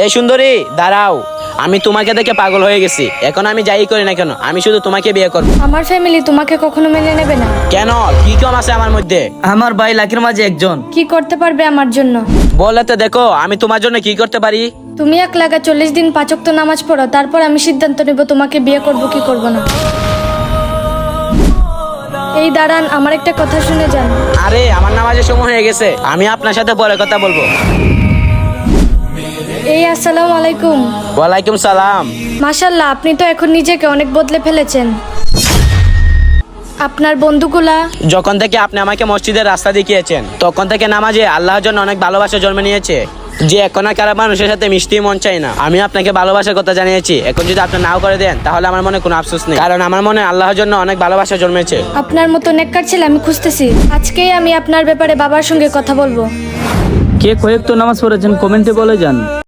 এই সুন্দরী দাঁড়াও, আমি তোমাকে দেখে পাগল হয়ে গেছি। এখন আমি যাই করি না কেন, আমি শুধু তোমাকে বিয়ে করব। আমার ফ্যামিলি তোমাকে কখনো মেনে নেবে না। কেন, কি কম আছে আমার মধ্যে? আমার ভাই লাখের মাঝে একজন। কি করতে পারবে আমার জন্য? বলে তো দেখো আমি তোমার জন্য কি করতে পারি। তুমি এক লাগা 40 দিন 5 ওয়াক্ত নামাজ পড়ো, তারপর আমি সিদ্ধান্ত নেব তোমাকে বিয়ে করব কি করব না। এই দাঁড়ান, আমার একটা কথা শুনে যান। আরে আমার নামাজের সময় হয়ে গেছে, আমি আপনার সাথে পরে কথা বলবো। এই আসসালামু আলাইকুম। ওয়ালাইকুম সালাম। মাশাল্লাহ, আপনি তো এখন নিজেকে অনেক বদলে ফেলেছেন। আপনার বন্ধুগুলা? যখন থেকে আপনি আমাকে মসজিদের রাস্তা দেখিয়েছেন তখন থেকে নামাজে আল্লাহর জন্য অনেক ভালোবাসা জন্ম নিয়েছে, যে এখন আর খারাপ মানুষের সাথে মিশতে মন চাই না। আমি আপনাকে ভালোবাসার কথা জানিয়েছি, এখন যদি আপনি নাও করে দেন তাহলে আমার মনে কোনো আফসোস নেই, কারণ আমার মনে আল্লাহর জন্য অনেক ভালোবাসা জন্মেছে। আপনার মতো নেককার ছেলে আমি খুঁজতেছি। আজকেই আমি আপনার ব্যাপারে বাবার সঙ্গে কথা বলবো। কে কয়েক তো নামাজ পড়েছেন কমেন্টে বলে যান।